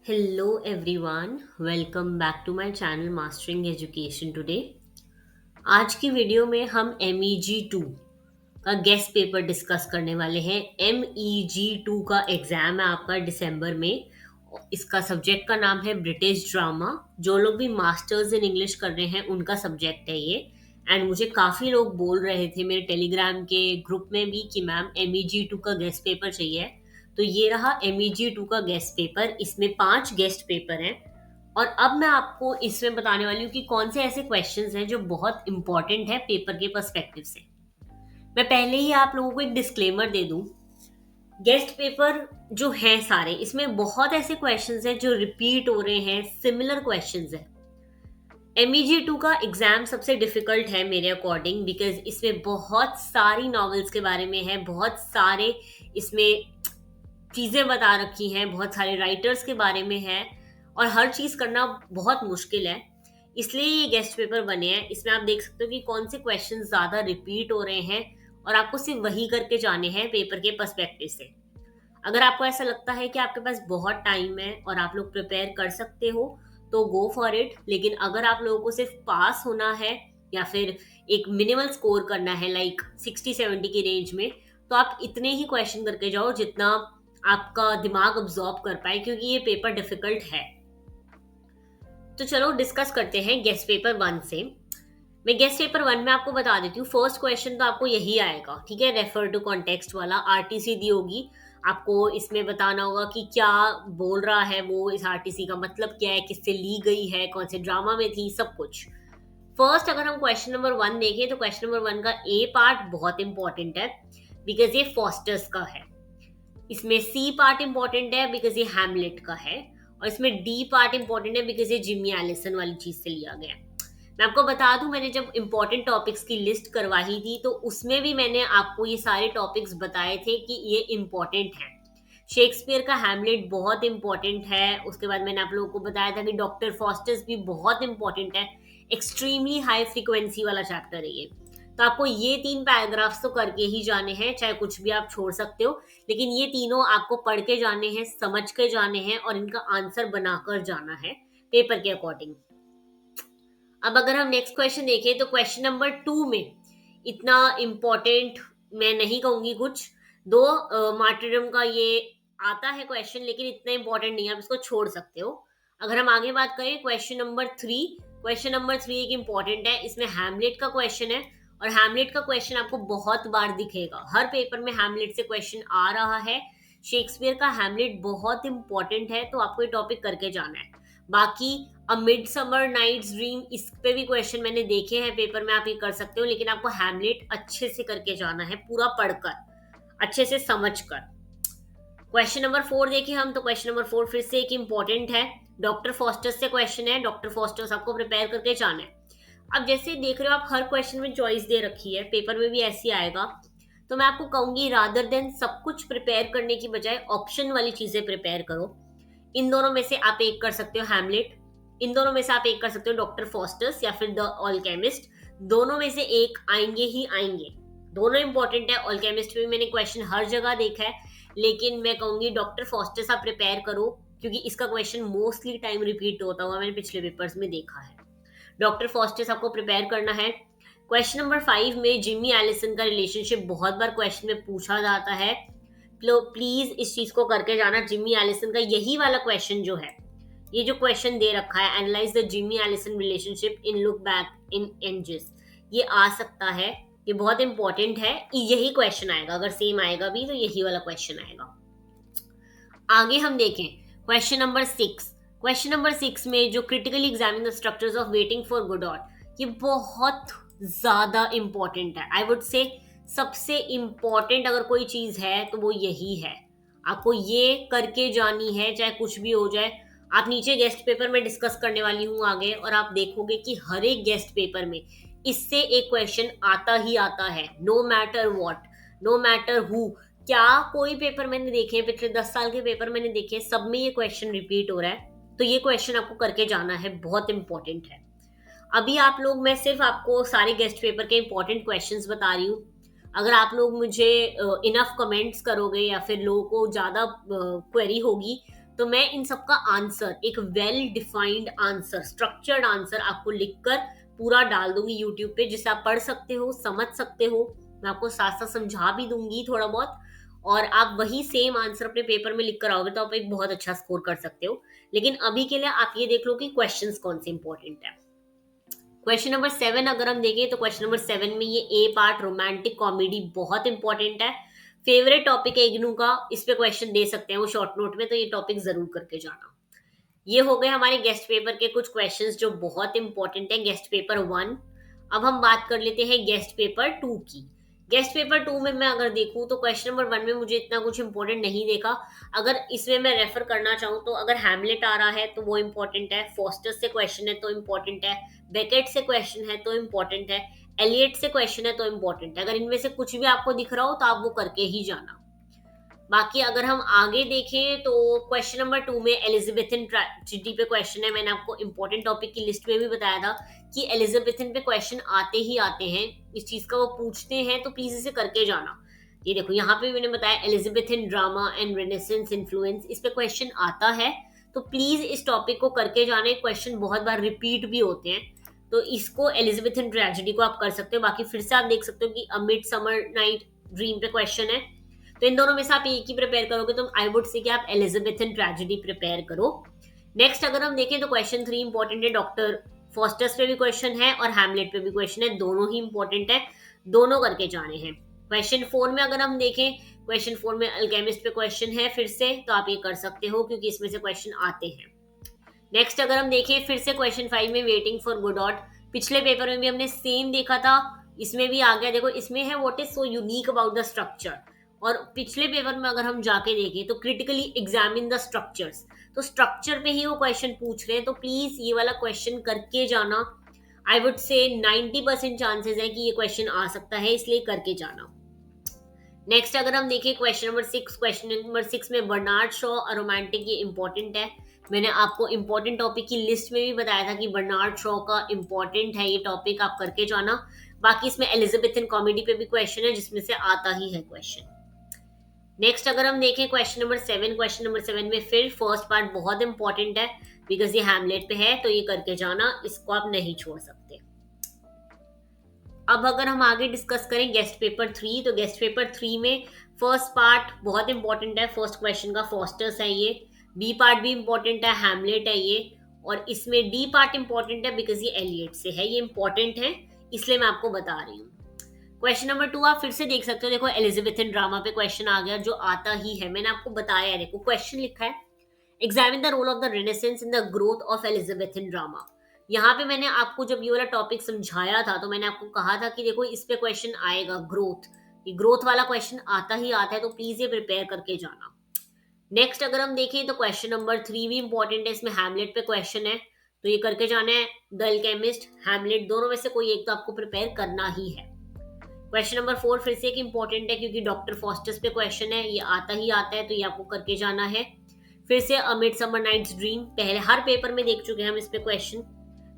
Hello everyone, welcome back to my channel Mastering Education today. आज की video में हम MEG 2 का गेस्ट पेपर डिस्कस करने वाले हैं। MEG 2 का एग्जाम है आपका दिसंबर में। इसका सब्जेक्ट का नाम है ब्रिटिश ड्रामा। जो लोग भी मास्टर्स इन इंग्लिश कर रहे हैं उनका सब्जेक्ट है ये। एंड मुझे काफ़ी लोग बोल रहे थे मेरे टेलीग्राम के ग्रुप में भी कि मैम MEG 2 का गेस्ट पेपर चाहिए। तो ये रहा MEG 2 का गेस्ट पेपर। इसमें 5 गेस्ट पेपर हैं। और अब मैं आपको इसमें बताने वाली हूँ कि कौन से ऐसे क्वेश्चंस हैं जो बहुत इंपॉर्टेंट है पेपर के पर्सपेक्टिव से। मैं पहले ही आप लोगों को एक डिस्क्लेमर दे दूं। गेस्ट पेपर जो है सारे, इसमें बहुत ऐसे क्वेश्चंस हैं जो रिपीट हो रहे हैं, सिमिलर क्वेश्चंस हैं। MEG 2 का एग्जाम सबसे डिफिकल्ट है मेरे अकॉर्डिंग, बिकॉज इसमें बहुत सारी नॉवेल्स के बारे में है, बहुत सारे इसमें चीज़ें बता रखी हैं, बहुत सारे राइटर्स के बारे में है और हर चीज़ करना बहुत मुश्किल है। इसलिए ये गेस्ट पेपर बने हैं। इसमें आप देख सकते हो कि कौन से क्वेश्चन ज़्यादा रिपीट हो रहे हैं और आपको सिर्फ वही करके जाने हैं पेपर के पर्सपेक्टिव से। अगर आपको ऐसा लगता है कि आपके पास बहुत टाइम है और आप लोग प्रिपेयर कर सकते हो तो गो फॉर इट। लेकिन अगर आप लोगों को सिर्फ पास होना है या फिर एक मिनिमल स्कोर करना है लाइक 60-70 की रेंज में, तो आप इतने ही क्वेश्चन करके जाओ जितना आपका दिमाग अब्जॉर्ब कर पाए, क्योंकि ये पेपर डिफिकल्ट है। तो चलो डिस्कस करते हैं गेस्ट पेपर 1 से। मैं गेस्ट पेपर 1 में आपको बता देती हूँ। फर्स्ट क्वेश्चन तो आपको यही आएगा, ठीक है, रेफर टू कॉन्टेक्स्ट वाला। आरटीसी दी होगी, आपको इसमें बताना होगा कि क्या बोल रहा है वो, इस आरटीसी का मतलब क्या है, किससे ली गई है, कौन से ड्रामा में थी, सब कुछ। फर्स्ट अगर हम क्वेश्चन नंबर 1 देखें तो क्वेश्चन नंबर 1 का ए पार्ट बहुत इंपॉर्टेंट है बिकॉज ये फॉस्टर्स का है। इसमें सी पार्ट इंपॉर्टेंट है बिकॉज ये हैमलेट का है। और इसमें डी पार्ट इंपॉर्टेंट है बिकॉज ये जिमी एलिसन वाली चीज से लिया गया है। मैं आपको बता दूं, मैंने जब इंपॉर्टेंट टॉपिक्स की लिस्ट करवाई थी तो उसमें भी मैंने आपको ये सारे टॉपिक्स बताए थे कि ये इंपॉर्टेंट है। शेक्सपियर का हैमलेट बहुत इंपॉर्टेंट है। उसके बाद मैंने आप लोगों को बताया था कि डॉक्टर फॉस्टर्स भी बहुत इंपॉर्टेंट है। एक्सट्रीमली हाई फ्रीक्वेंसी वाला चैप्टर है ये। तो आपको ये 3 पैराग्राफ्स तो करके ही जाने हैं, चाहे कुछ भी आप छोड़ सकते हो, लेकिन ये तीनों आपको पढ़ के जाने हैं, समझ के जाने हैं और इनका आंसर बनाकर जाना है पेपर के अकॉर्डिंग। अब अगर हम नेक्स्ट क्वेश्चन देखें तो क्वेश्चन नंबर 2 में इतना इम्पोर्टेंट मैं नहीं कहूंगी कुछ। दो मार्टिरम का ये आता है क्वेश्चन, लेकिन इतना इम्पोर्टेंट नहीं है, आप इसको छोड़ सकते हो। अगर हम आगे बात करें क्वेश्चन नंबर 3 एक इम्पोर्टेंट है। इसमें हैमलेट का क्वेश्चन है और हैमलेट का क्वेश्चन आपको बहुत बार दिखेगा, हर पेपर में हैमलेट से क्वेश्चन आ रहा है। शेक्सपियर का हैमलेट बहुत इंपॉर्टेंट है, तो आपको ये टॉपिक करके जाना है। बाकी a midsummer night's dream, इस पे भी क्वेश्चन मैंने देखे हैं पेपर में, आप ये कर सकते हो, लेकिन आपको हैमलेट अच्छे से करके जाना है, पूरा पढ़कर, अच्छे से समझ कर। क्वेश्चन नंबर 4 देखें हम तो क्वेश्चन नंबर 4 फिर से एक इंपॉर्टेंट है। डॉक्टर फॉस्टर्स से क्वेश्चन है। डॉक्टर फॉस्टर्स आपको प्रिपेयर करके जाना है। अब जैसे देख रहे हो आप, हर क्वेश्चन में चॉइस दे रखी है, पेपर में भी ऐसी आएगा। तो मैं आपको कहूंगी रादर देन सब कुछ प्रिपेयर करने की बजाय ऑप्शन वाली चीजें प्रिपेयर करो। इन दोनों में से आप एक कर सकते हो हैमलेट, इन दोनों में से आप एक कर सकते हो डॉक्टर फॉस्टर्स या फिर द ऑलकेमिस्ट। दोनों में से एक आएंगे ही आएंगे, दोनों इंपॉर्टेंट है। ऑलकेमिस्ट में मैंने क्वेश्चन हर जगह देखा है, लेकिन मैं कहूंगी डॉक्टर फॉस्टर्स आप प्रिपेयर करो, क्योंकि इसका क्वेश्चन मोस्टली टाइम रिपीट होता हुआ मैंने पिछले पेपर्स में देखा है। डॉक्टर फॉस्टर्स आपको प्रिपेयर करना है। क्वेश्चन नंबर 5 में जिमी एलिसन का रिलेशनशिप बहुत बार क्वेश्चन में पूछा जाता है। प्लीज इस चीज को करके जाना। जिमी एलिसन का यही वाला क्वेश्चन जो है, ये जो क्वेश्चन दे रखा है, analyse the Jimmy Alison relationship in Look Back in Anger, ये आ सकता है, ये बहुत इंपॉर्टेंट है। यही क्वेश्चन आएगा, अगर सेम आएगा भी तो यही वाला क्वेश्चन आएगा। आगे हम देखें क्वेश्चन नंबर 6। क्वेश्चन नंबर 6 में जो critically examine the structures of Waiting for Godot, ये बहुत ज्यादा इंपॉर्टेंट है। आई वुड से सबसे इंपॉर्टेंट अगर कोई चीज है तो वो यही है। आपको ये करके जानी है, चाहे कुछ भी हो जाए। आप नीचे गेस्ट पेपर में डिस्कस करने वाली हूँ आगे, और आप देखोगे कि हर एक गेस्ट पेपर में इससे एक क्वेश्चन आता ही आता है, no matter what, no matter who. क्या कोई पेपर मैंने देखे हैं, पिछले 10 साल के पेपर मैंने देखे, सब में ये क्वेश्चन रिपीट हो रहा है। तो ये क्वेश्चन आपको करके जाना है, बहुत इंपॉर्टेंट है। अभी आप लोग, मैं सिर्फ आपको सारे गेस्ट पेपर के इंपॉर्टेंट क्वेश्चंस बता रही हूँ। अगर आप लोग मुझे इनफ कमेंट्स करोगे या फिर लोगों को ज़्यादा क्वेरी होगी तो मैं इन सब का आंसर, एक well defined answer, structured answer आपको लिखकर पूरा डाल दूंगी यूट्यूब पे, जिसे आप पढ़ सकते हो, समझ सकते हो। मैं आपको साथ साथ समझा भी दूंगी थोड़ा बहुत, और आप वही सेम आंसर अपने पेपर में लिख कर आओगे तो आप एक बहुत अच्छा स्कोर कर सकते हो। लेकिन अभी के लिए आप ये देख लो कि क्वेश्चंस कौन से इंपॉर्टेंट है। क्वेश्चन नंबर 7 अगर हम देखें तो क्वेश्चन नंबर 7 में ये ए पार्ट रोमांटिक कॉमेडी बहुत इंपॉर्टेंट है। फेवरेट टॉपिक है इग्नू का, इस पे क्वेश्चन दे सकते हैं वो शॉर्ट नोट में, तो ये टॉपिक जरूर करके जाना। ये हो गए हमारे गेस्ट पेपर के कुछ क्वेश्चंस जो बहुत इंपॉर्टेंट है, गेस्ट पेपर 1। अब हम बात कर लेते हैं गेस्ट पेपर 2 की। गेस्ट पेपर 2 में मैं अगर देखूं तो क्वेश्चन नंबर 1 में मुझे इतना कुछ इंपॉर्टेंट नहीं देखा। अगर इसमें मैं रेफर करना चाहूँ तो अगर हैमलेट आ रहा है तो वो इंपॉर्टेंट है, फॉस्टर्स से क्वेश्चन है तो इंपॉर्टेंट है, बेकेट से क्वेश्चन है तो इंपॉर्टेंट है, एलियट से क्वेश्चन है तो इंपॉर्टेंट है। अगर इनमें से कुछ भी आपको दिख रहा हो तो आप वो करके ही जाना। बाकी अगर हम आगे देखें तो क्वेश्चन नंबर 2 में एलिजाबेथन ट्रेजेडी पे क्वेश्चन है। मैंने आपको इंपॉर्टेंट टॉपिक की लिस्ट में भी बताया था कि एलिजाबेथन पे क्वेश्चन आते ही आते हैं, इस चीज का वो पूछते हैं, तो प्लीज इसे करके जाना। ये देखो यहाँ पे भी मैंने बताया Elizabethan drama and renaissance influence, इस पे क्वेश्चन आता है, तो प्लीज इस टॉपिक को करके जाने। क्वेश्चन बहुत बार रिपीट भी होते हैं, तो इसको एलिजाबेथन ट्रेजेडी को आप कर सकते हो। बाकी फिर से आप देख सकते हो कि a mid summer night dream पे क्वेश्चन है, तो इन दोनों में से आप एक ही प्रिपेयर करोगे तो आई वुड से कि आप एलिजाबेथन ट्रेजेडी प्रिपेयर करो। नेक्स्ट अगर हम देखें तो क्वेश्चन 3 इंपॉर्टेंट है, डॉक्टर फॉस्टर्स पे भी क्वेश्चन है और हैमलेट पे भी क्वेश्चन है, दोनों ही इंपॉर्टेंट है, दोनों करके जाने हैं। क्वेश्चन 4 में अगर हम देखें, क्वेश्चन 4 में अल्केमिस्ट पे क्वेश्चन है फिर से, तो आप ये कर सकते हो क्योंकि इसमें से क्वेश्चन आते हैं। नेक्स्ट अगर हम देखें फिर से क्वेश्चन 5 में वेटिंग फॉर गोडॉट, पिछले पेपर में भी हमने सेम देखा था, इसमें भी आ गया। देखो इसमें है what is so unique about the structure, और पिछले पेपर में अगर हम जाके देखें तो क्रिटिकली एग्जामिन द स्ट्रक्चर्स, तो स्ट्रक्चर पे ही वो क्वेश्चन पूछ रहे हैं, तो प्लीज ये वाला क्वेश्चन करके जाना। आई वुड से 90% चांसेस है कि ये क्वेश्चन आ सकता है, इसलिए करके जाना। नेक्स्ट अगर हम देखें क्वेश्चन नंबर 6, क्वेश्चन नंबर 6 में बर्नार्ड शॉ अ रोमांटिक, ये इंपॉर्टेंट है। मैंने आपको इंपॉर्टेंट टॉपिक की लिस्ट में भी बताया था कि बर्नार्ड शॉ का इंपॉर्टेंट है ये टॉपिक, आप करके जाना। बाकी इसमें एलिजाबेथन कॉमेडी पे भी क्वेश्चन है जिसमें से आता ही है क्वेश्चन। नेक्स्ट अगर हम देखें क्वेश्चन नंबर 7, क्वेश्चन नंबर 7 में फिर फर्स्ट पार्ट बहुत इंपॉर्टेंट है बिकॉज ये हैमलेट पे है, तो ये करके जाना, इसको आप नहीं छोड़ सकते। अब अगर हम आगे डिस्कस करें गेस्ट पेपर 3, तो गेस्ट पेपर 3 में फर्स्ट पार्ट बहुत इंपॉर्टेंट है, फर्स्ट क्वेश्चन का फॉस्टर्स है ये, बी पार्ट भी इंपॉर्टेंट है, हैमलेट है ये, और इसमें डी पार्ट इंपॉर्टेंट है बिकॉज ये एलियट से है, ये इंपॉर्टेंट है इसलिए मैं आपको बता रही हूँ। क्वेश्चन नंबर 2 आप फिर से देख सकते हो, देखो एलिजाबेथन ड्रामा पे क्वेश्चन आ गया जो आता ही है, मैंने आपको बताया है। देखो क्वेश्चन लिखा है examine the role of the renaissance in the growth of Elizabethan drama. यहाँ पे मैंने आपको जब ये वाला टॉपिक समझाया था तो मैंने आपको कहा था कि देखो इस पे क्वेश्चन आएगा ग्रोथ, ये ग्रोथ वाला क्वेश्चन आता ही आता है, तो प्लीज ये प्रिपेयर करके जाना। नेक्स्ट अगर हम देखें तो क्वेश्चन नंबर 3 भी इंपॉर्टेंट है, इसमें हैमलेट पे क्वेश्चन है, तो ये करके जाना है। द अल्केमिस्ट, हैमलेट, दोनों में से कोई एक तो आपको प्रिपेयर करना ही है। क्वेश्चन नंबर 4 फिर से एक इंपॉर्टेंट है क्योंकि डॉक्टर फॉस्टर्स पे क्वेश्चन है, ये आता ही आता है, तो ये आपको करके जाना है। फिर से अ मिडसमर नाइट्स ड्रीम, पहले हर पेपर में देख चुके हैं हम इस पे क्वेश्चन,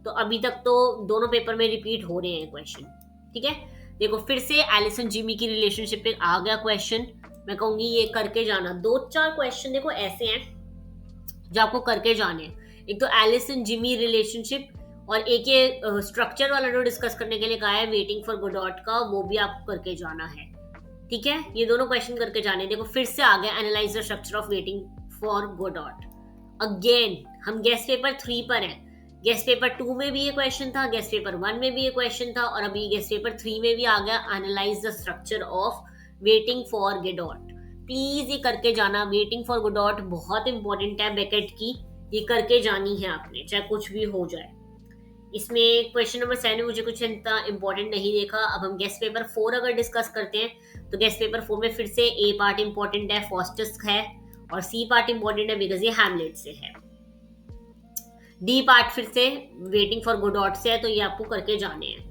तो अभी तक तो दोनों पेपर में रिपीट हो रहे हैं क्वेश्चन, ठीक है। देखो फिर से एलिसन जिमी की रिलेशनशिप पे आ गया क्वेश्चन, मैं कहूंगी ये करके जाना। 2-4 क्वेश्चन देखो ऐसे हैं जो आपको करके जाने हैं, एक तो एलिसन जिमी रिलेशनशिप, और एक ये स्ट्रक्चर वाला जो डिस्कस करने के लिए कहा है वेटिंग फॉर गोडॉट का, वो भी आपको करके जाना है, ठीक है। ये दोनों क्वेश्चन करके जाने। देखो फिर से आ गया analyse the structure of Waiting for Godot. Again हम गेस्ट पेपर 3 पर हैं, गेस्ट पेपर 2 में भी ये क्वेश्चन था, गेस्ट पेपर 1 में भी ये क्वेश्चन था, और अभी गेस्ट पेपर 3 में भी आ गया analyse the structure of Waiting for Godot. Please ये करके जाना, वेटिंग फॉर गोडॉट बहुत इंपॉर्टेंट है बेकेट की, ये करके जानी है आपने चाहे कुछ भी हो जाए। इसमें क्वेश्चन नंबर 7 में मुझे कुछ इतना इंपॉर्टेंट नहीं देखा। अब हम गेस्ट पेपर 4 अगर डिस्कस करते हैं तो गेस्ट पेपर 4 में फिर से ए पार्ट इंपॉर्टेंट है, फॉस्टर्स है, और सी पार्ट इंपॉर्टेंट है बिकॉज ये हैमलेट से है। डी पार्ट फिर से वेटिंग फॉर गोडॉट से है, तो ये आपको करके जाने हैं।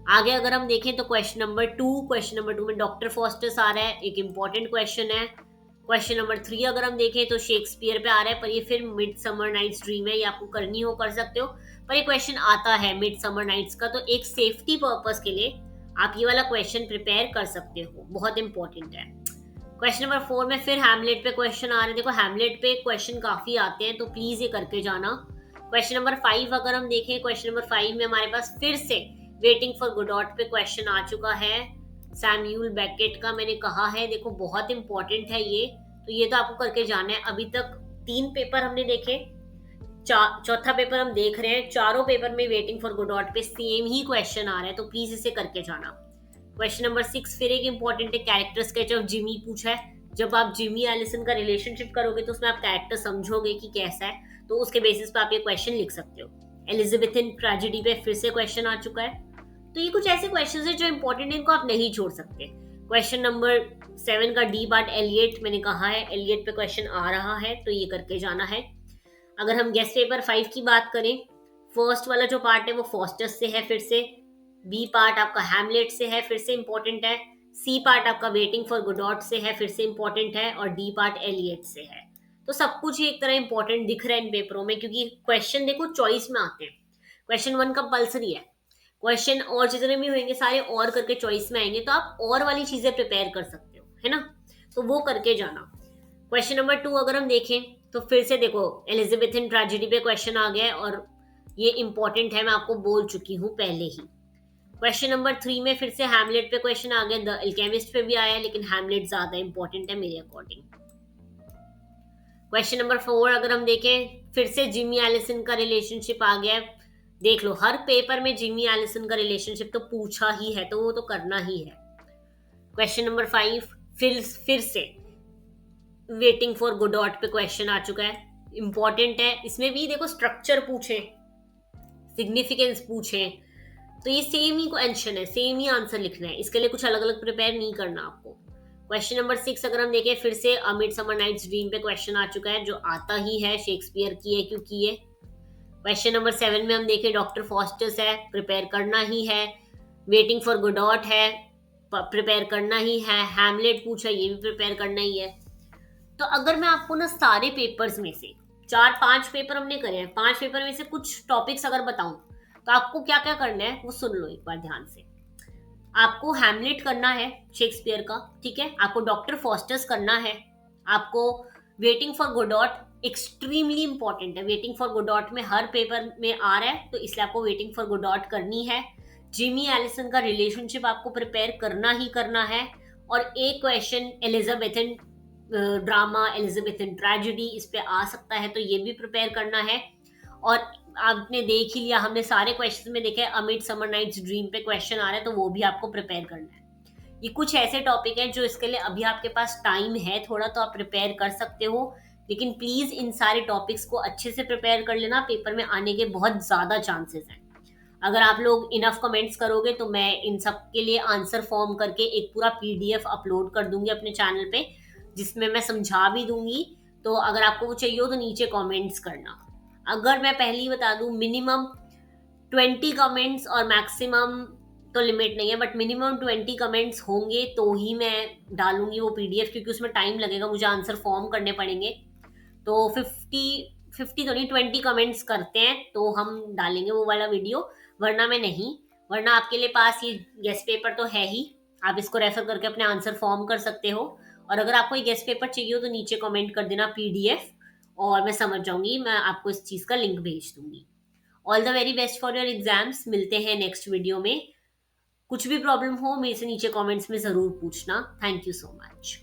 आगे अगर हम देखें तो क्वेश्चन नंबर 2 में डॉक्टर फॉस्टर्स आ रहा है, एक इंपॉर्टेंट क्वेश्चन है। क्वेश्चन नंबर 3 अगर हम देखें तो शेक्सपियर पे आ रहा है, पर ये फिर मिड समर नाइट्स ड्रीम है, ये आपको करनी हो कर सकते हो, पर ये क्वेश्चन आता है मिड समर नाइट्स का, तो एक सेफ्टी पर्पस के लिए आप ये वाला क्वेश्चन प्रिपेयर कर सकते हो, बहुत इंपॉर्टेंट है। क्वेश्चन नंबर 4 में फिर हैमलेट पे क्वेश्चन आ रहे हैं। देखो हैमलेट पे क्वेश्चन काफी आते हैं, तो प्लीज ये करके जाना। क्वेश्चन नंबर 5 अगर हम देखें, क्वेश्चन नंबर 5 में हमारे पास फिर से वेटिंग फॉर गुडॉट पे क्वेश्चन आ चुका है, सैम्यूल बेकेट का। मैंने कहा है देखो बहुत इंपॉर्टेंट है ये, तो ये तो आपको करके जाना है। अभी तक 3 पेपर हमने देखे, चौथा पेपर हम देख रहे हैं। चारों पेपर में वेटिंग फॉर गुडॉट पे सेम ही क्वेश्चन आ रहा है, तो प्लीज इसे करके जाना। क्वेश्चन नंबर 6 फिर एक इंपॉर्टेंट है, कैरेक्टर स्केच ऑफ जिमी पूछा है। जब आप जिमी एलिसन का रिलेशनशिप करोगे तो उसमें आप कैरेक्टर समझोगे कि कैसा है, तो उसके बेसिस पे आप ये क्वेश्चन लिख सकते हो। एलिजाबेथन ट्रेजेडी पे फिर से क्वेश्चन आ चुका है। तो ये कुछ ऐसे क्वेश्चन है जो इंपॉर्टेंट है, इनको आप नहीं छोड़ सकते। क्वेश्चन नंबर 7 का डी पार्ट एलियट, मैंने कहा है एलियट पे क्वेश्चन आ रहा है, तो ये करके जाना है। अगर हम गेस्ट पेपर 5 की बात करें, फर्स्ट वाला जो पार्ट है वो फॉस्टस से है फिर से, बी पार्ट आपका हैमलेट से है फिर से इंपॉर्टेंट है, सी पार्ट आपका वेटिंग फॉर गुडॉट से है फिर से इंपॉर्टेंट है, और डी पार्ट एलियट से है। तो सब कुछ ही एक तरह इंपॉर्टेंट दिख रहा है इन पेपरों में, क्योंकि क्वेश्चन देखो चॉइस में आते हैं। क्वेश्चन 1 कंपल्सरी है, क्वेश्चन और जितने भी होंगे सारे और करके चॉइस में आएंगे, तो आप और वाली चीजें प्रिपेयर कर सकते हो, है ना, तो वो करके जाना। क्वेश्चन नंबर 2 अगर हम देखें, तो फिर से देखो एलिजाबेथन ट्रेजेडी पे क्वेश्चन आ गया है, और ये इंपॉर्टेंट है, मैं आपको बोल चुकी हूँ पहले ही। क्वेश्चन नंबर 3 में फिर से हैमलेट पे क्वेश्चन आ गया, द अल्केमिस्ट पे भी आया है, लेकिन हैमलेट ज्यादा इंपॉर्टेंट है मेरे अकॉर्डिंग। क्वेश्चन नंबर 4 अगर हम देखें, फिर से जिमी एलिसन का रिलेशनशिप आ गया है। देख लो हर पेपर में जिमी एलिसन का रिलेशनशिप तो पूछा ही है, तो वो तो करना ही है। क्वेश्चन नंबर 5 फिर से वेटिंग फॉर गुडॉट पे क्वेश्चन आ चुका है, इंपॉर्टेंट है। इसमें भी देखो स्ट्रक्चर पूछे, सिग्निफिकेंस पूछे, तो ये सेम ही क्वेश्चन है, सेम ही आंसर लिखना है, इसके लिए कुछ अलग अलग प्रिपेयर नहीं करना आपको। क्वेश्चन नंबर 6 अगर हम देखें, फिर से अ मिडसमर नाइट्स ड्रीम पे क्वेश्चन आ चुका है, जो आता ही है, शेक्सपियर की है क्योंकि ये। क्वेश्चन नंबर 7 में हम देखें, डॉक्टर फॉस्टर्स है, प्रिपेयर करना ही है। वेटिंग फॉर गुडॉट है, प्रिपेयर करना ही है। हैमलेट पूछा, ये भी प्रिपेयर करना ही है। तो अगर मैं आपको ना सारे पेपर्स में से 4-5 पेपर हमने करे हैं, 5 पेपर में से कुछ टॉपिक्स अगर बताऊं, तो आपको क्या क्या करना है वो सुन लो एक बार ध्यान से। आपको हैमलेट करना है शेक्सपियर का, ठीक है, आपको डॉक्टर फॉस्टर्स करना है, आपको वेटिंग फॉर गुडॉट एक्सट्रीमली इंपॉर्टेंट है, वेटिंग फॉर गुडॉट में हर पेपर में आ रहा है, तो इसलिए आपको वेटिंग फॉर गुडॉट करनी है। जिमी एलिसन का रिलेशनशिप आपको प्रिपेयर करना ही करना है, और एक question Elizabethan drama, Elizabethan tragedy, इस पे आ सकता है, तो ये भी प्रिपेयर करना है। और आपने देख ही लिया, हमने सारे क्वेश्चन में देखे अ मिडसमर नाइट्स ड्रीम पे क्वेश्चन आ रहा है, तो वो भी आपको प्रिपेयर करना है। ये कुछ ऐसे टॉपिक हैं जो इसके लिए अभी आपके पास टाइम है थोड़ा, तो आप प्रिपेयर कर सकते हो, लेकिन प्लीज इन सारे टॉपिक्स को अच्छे से प्रिपेयर कर लेना, पेपर में आने के बहुत ज्यादा चांसेस हैं। अगर आप लोग इनफ कमेंट्स करोगे तो मैं इन सब के लिए आंसर फॉर्म करके एक पूरा पीडीएफ अपलोड कर दूंगी अपने चैनल पे, जिसमें मैं समझा भी दूंगी। तो अगर आपको वो चाहिए हो तो नीचे कमेंट्स करना। अगर मैं पहले ही बता दूं, मिनिमम 20 कमेंट्स और मैक्सिमम तो लिमिट नहीं है, बट मिनिमम 20 कमेंट्स होंगे तो ही मैं डालूंगी वो पीडीएफ, क्योंकि उसमें टाइम लगेगा, मुझे आंसर फॉर्म करने पड़ेंगे। तो 50 तो नहीं, 20 कमेंट्स करते हैं तो हम डालेंगे वो वाला वीडियो, वरना मैं नहीं। वरना आपके लिए पास ये गेस्ट पेपर तो है ही, आप इसको रेफर करके अपने आंसर फॉर्म कर सकते हो। और अगर आपको ये गेस्ट पेपर चाहिए हो तो नीचे कमेंट कर देना पीडीएफ, और मैं समझ जाऊंगी, मैं आपको इस चीज का लिंक भेज दूंगी। All the very best for your exams, मिलते हैं नेक्स्ट वीडियो में। कुछ भी प्रॉब्लम हो मेरे से नीचे कमेंट्स में जरूर पूछना। Thank you so much.